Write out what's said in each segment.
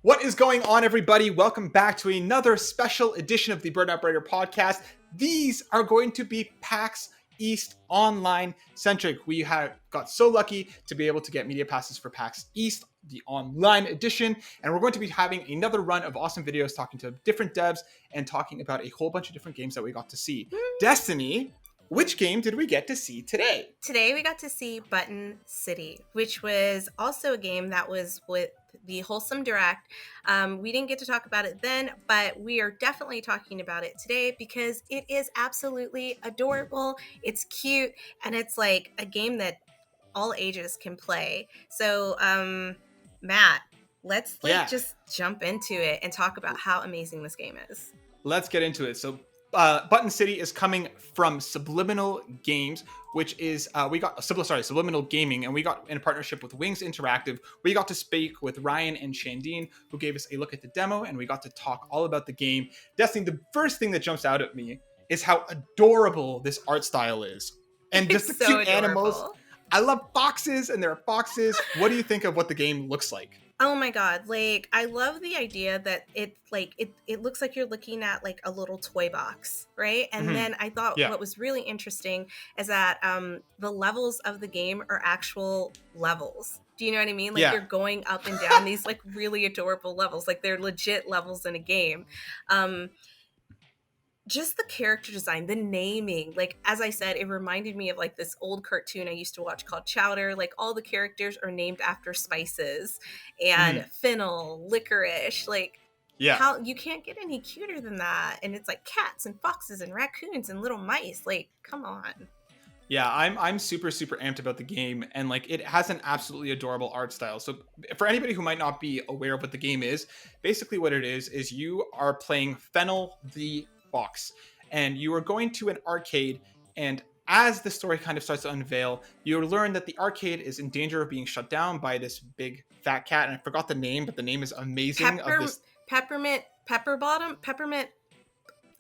What is going on, everybody? Welcome back to another special edition of the Burnout Brighter podcast. These are going to be PAX East online centric. We have got so lucky to be able to get media passes for PAX East, the online edition, and we're going to be having another run of awesome videos talking to different devs and talking about a whole bunch of different games that we got to see. Destiny, which game did we get to see today? Today we got to see Button City, which was also a game that was with the Wholesome Direct. We didn't get to talk about it then, but we are definitely talking about it today because it is absolutely adorable. It's cute, and it's like a game that all ages can play. So, Matt, let's just jump into it and talk about how amazing this game is. Let's get into it. So Button City is coming from Subliminal Games, which is Subliminal Gaming, and we got in a partnership with Wings Interactive. We got to speak with Ryan and Shandine, who gave us a look at the demo, and we got to talk all about the game. Destiny, the first thing that jumps out at me is how adorable this art style is, and just the cute animals. I love foxes, and there are foxes. What do you think of what the game looks like? Oh my god, like I love the idea that it looks like you're looking at like a little toy box, right? And then I thought what was really interesting is that the levels of the game are actual levels. Do you know what I mean? Like you're going up and down these like really adorable levels, like they're legit levels in a game. Just the character design, the naming, like as I said, it reminded me of like this old cartoon I used to watch called Chowder. Like all the characters are named after spices and fennel, licorice, like how you can't get any cuter than that. And it's like cats and foxes and raccoons and little mice. Like, come on. Yeah, I'm super amped about the game, and like it has an absolutely adorable art style. So for anybody who might not be aware of what the game is, basically what it is you are playing Fennel the Fox, and you are going to an arcade, and as the story kind of starts to unveil, you learn that the arcade is in danger of being shut down by this big fat cat, and I forgot the name, but the name is amazing. Peppermint.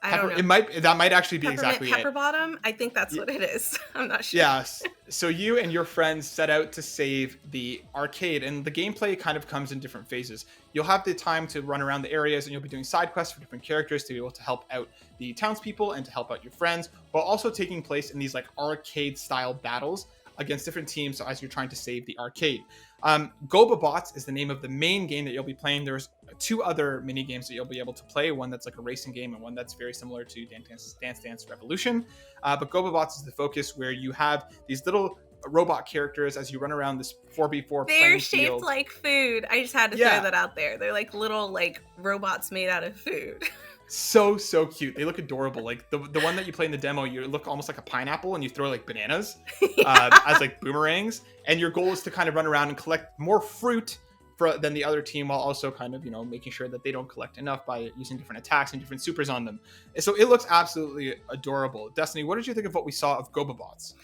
I don't know. That might actually be exactly Pepper Bottom. I think that's what it is. I'm not sure. Yes. So you and your friends set out to save the arcade, and the gameplay kind of comes in different phases. You'll have the time to run around the areas, and you'll be doing side quests for different characters to be able to help out the townspeople and to help out your friends, while also taking place in these like arcade-style battles against different teams as you're trying to save the arcade. GobaBots is the name of the main game that you'll be playing. There's two other mini games that you'll be able to play, one that's like a racing game and one that's very similar to Dance Dance Revolution. But GobaBots is the focus, where you have these little robot characters as you run around this 4v4 they're shaped field. Like food. I just had to throw that out there. They're like little like robots made out of food. So cute. They look adorable. Like the one that you play in the demo, you look almost like a pineapple, and you throw like bananas as like boomerangs, and your goal is to kind of run around and collect more fruit than the other team, while also kind of, making sure that they don't collect enough by using different attacks and different supers on them. And so it looks absolutely adorable. Destiny, what did you think of what we saw of GobaBots?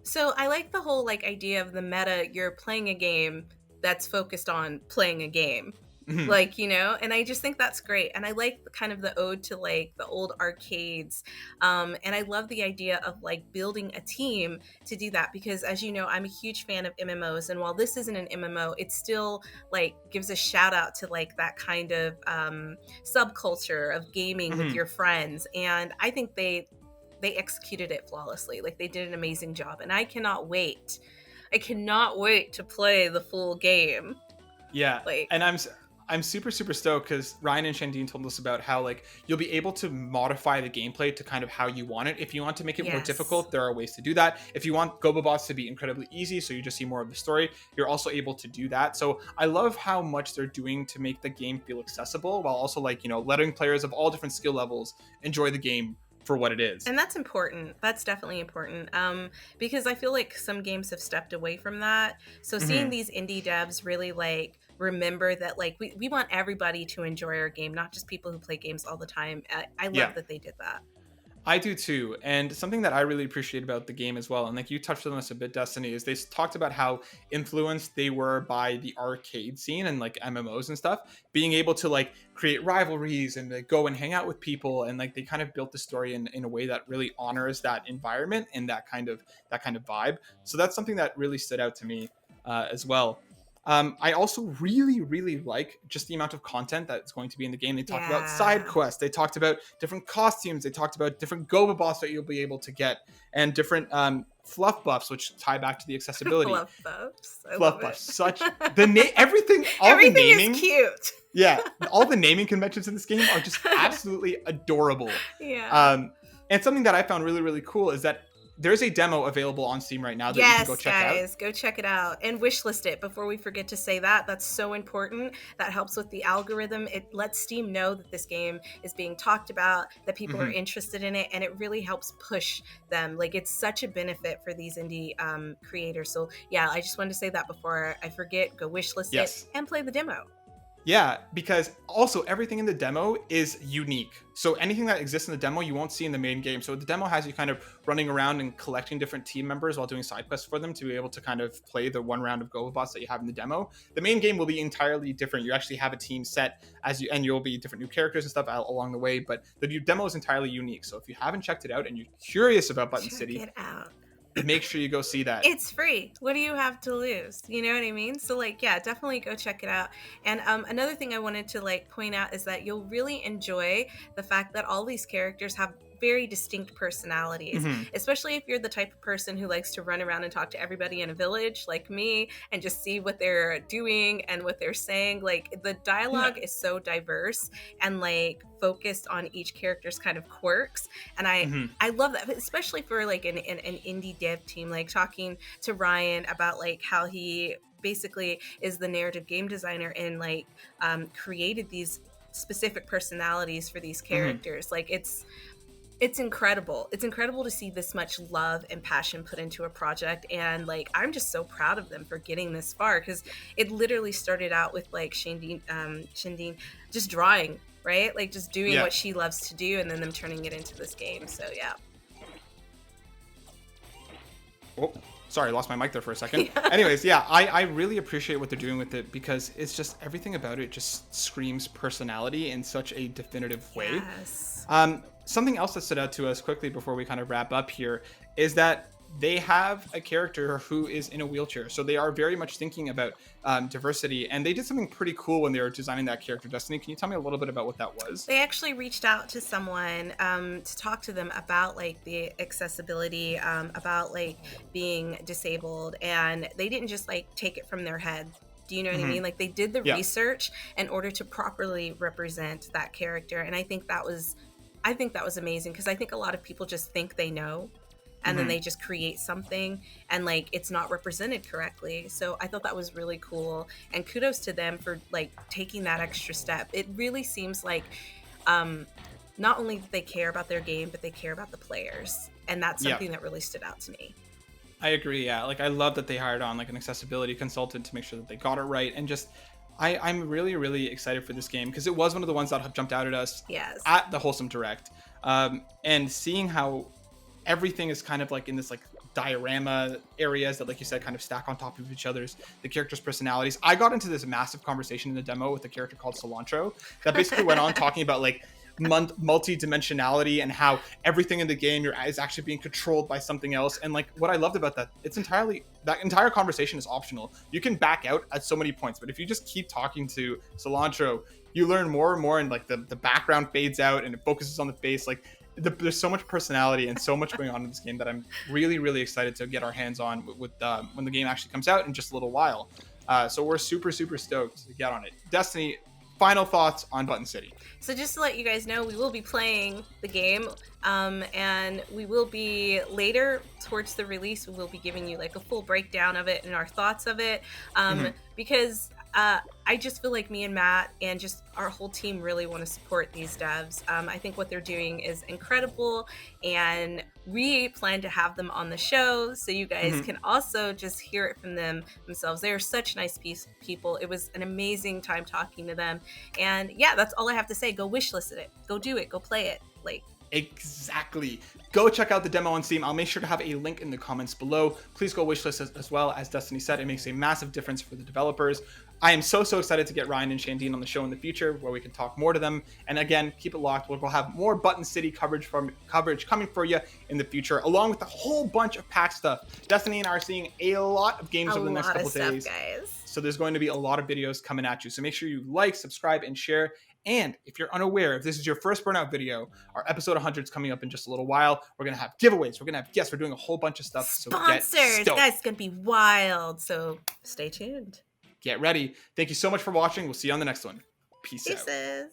So I like the whole like idea of the meta. You're playing a game that's focused on playing a game. Like, and I just think that's great. And I like kind of the ode to like the old arcades. And I love the idea of like building a team to do that, because as you know, I'm a huge fan of MMOs. And while this isn't an MMO, it still like gives a shout out to like that kind of subculture of gaming with your friends. And I think they executed it flawlessly. Like they did an amazing job. And I cannot wait to play the full game. Yeah. And I'm super stoked because Ryan and Shandine told us about how like you'll be able to modify the gameplay to kind of how you want it. If you want to make it more difficult, there are ways to do that. If you want GobaBots to be incredibly easy, so you just see more of the story, you're also able to do that. So I love how much they're doing to make the game feel accessible, while also like, letting players of all different skill levels enjoy the game for what it is. And that's important. That's definitely important. Because I feel like some games have stepped away from that. So seeing these indie devs really like remember that like we want everybody to enjoy our game, not just people who play games all the time. I love that they did that. I do too. And something that I really appreciate about the game as well, and like you touched on this a bit, Destiny, is they talked about how influenced they were by the arcade scene and like MMOs and stuff, being able to like create rivalries and like, go and hang out with people, and like they kind of built the story in a way that really honors that environment and that kind of vibe. So that's something that really stood out to me as well. I also really, really like just the amount of content that's going to be in the game. They talked about side Yeah. quests. They talked about different costumes. They talked about different Goba boss that you'll be able to get, and different fluff buffs, which tie back to the accessibility. Fluff buffs. I love Fluff it. buffs, such everything, all the Everything is naming. cute. Yeah, all the naming conventions in this game are just absolutely adorable. Yeah. And something that I found really, really cool is that there's a demo available on Steam right now that you can go Yes, check out. guys, go check it out and wishlist it before we forget to say that. That's so important. That helps with the algorithm. It lets Steam know that this game is being talked about, that people are interested in it, and it really helps push them. Like, it's such a benefit for these indie creators. So yeah, I just wanted to say that before I forget. Go wishlist it and play the demo. Yeah, because also everything in the demo is unique. So anything that exists in the demo, you won't see in the main game. So the demo has you kind of running around and collecting different team members while doing side quests for them to be able to kind of play the one round of Goba boss that you have in the demo. The main game will be entirely different. You actually have a team set and you'll be different new characters and stuff along the way. But the new demo is entirely unique. So if you haven't checked it out and you're curious about Button City, check it out. Make sure you go see that. It's free. What do you have to lose? You know what I mean? So like, yeah, definitely go check it out. And another thing I wanted to like point out is that you'll really enjoy the fact that all these characters have very distinct personalities, especially if you're the type of person who likes to run around and talk to everybody in a village like me and just see what they're doing and what they're saying. Like, the dialogue is so diverse and like focused on each character's kind of quirks, and I love that, especially for like an indie dev team, like talking to Ryan about like how he basically is the narrative game designer and like created these specific personalities for these characters. Like, it's incredible. It's incredible to see this much love and passion put into a project, and like, I'm just so proud of them for getting this far, because it literally started out with like Shindine just drawing, right? Like, just doing what she loves to do, and then them turning it into this game. So yeah. Oh, sorry, I lost my mic there for a second. Anyways, I really appreciate what they're doing with it, because it's just, everything about it just screams personality in such a definitive way. Yes. Something else that stood out to us quickly before we kind of wrap up here is that they have a character who is in a wheelchair. So they are very much thinking about diversity, and they did something pretty cool when they were designing that character. Destiny, can you tell me a little bit about what that was? They actually reached out to someone to talk to them about like the accessibility, about like being disabled, and they didn't just like take it from their head. Do you know what I mean? Like, they did the research in order to properly represent that character, and I think that was amazing, because I think a lot of people just think they know, and then they just create something and like it's not represented correctly. So I thought that was really cool, and kudos to them for like taking that extra step. It really seems like not only do they care about their game, but they care about the players, and that's something that really stood out to me. I agree. Yeah, like, I love that they hired on like an accessibility consultant to make sure that they got it right, and just I'm really, really excited for this game, because it was one of the ones that have jumped out at us at the Wholesome Direct, and seeing how everything is kind of like in this like diorama areas that, like you said, kind of stack on top of each other's, the characters' personalities. I got into this massive conversation in the demo with a character called Cilantro that basically went on talking about like multi-dimensionality and how everything in the game is actually being controlled by something else. And like, what I loved about that entire conversation is optional. You can back out at so many points, but if you just keep talking to Cilantro, you learn more and more, and like the background fades out and it focuses on the face. Like, there's so much personality and so much going on in this game that I'm really, really excited to get our hands on with when the game actually comes out in just a little while. So we're super, super stoked to get on it. Destiny, final thoughts on Button City. So just to let you guys know, we will be playing the game, and we will be later towards the release, we will be giving you like a full breakdown of it and our thoughts of it, because I just feel like me and Matt and just our whole team really want to support these devs. I think what they're doing is incredible, and we plan to have them on the show so you guys can also just hear it from themselves. They are such nice people. It was an amazing time talking to them, and yeah, that's all I have to say. Go wishlist it. Go do it. Go play it. Like, exactly. Go check out the demo on Steam. I'll make sure to have a link in the comments below. Please go wishlist as well. As Destiny said, it makes a massive difference for the developers. I am so excited to get Ryan and Shandine on the show in the future where we can talk more to them. And again, keep it locked. We'll have more Button City coverage coming for you in the future, along with a whole bunch of PAX stuff. Destiny and I are seeing a lot of games over the next couple days. Guys. So there's going to be a lot of videos coming at you. So make sure you like, subscribe, and share. And if you're unaware, if this is your first Burnout video, our episode 100 is coming up in just a little while. We're going to have giveaways. We're going to have guests. We're doing a whole bunch of stuff. Sponsors. So Guys, it's going to be wild. So stay tuned. Get ready. Thank you so much for watching. We'll see you on the next one. Peace out.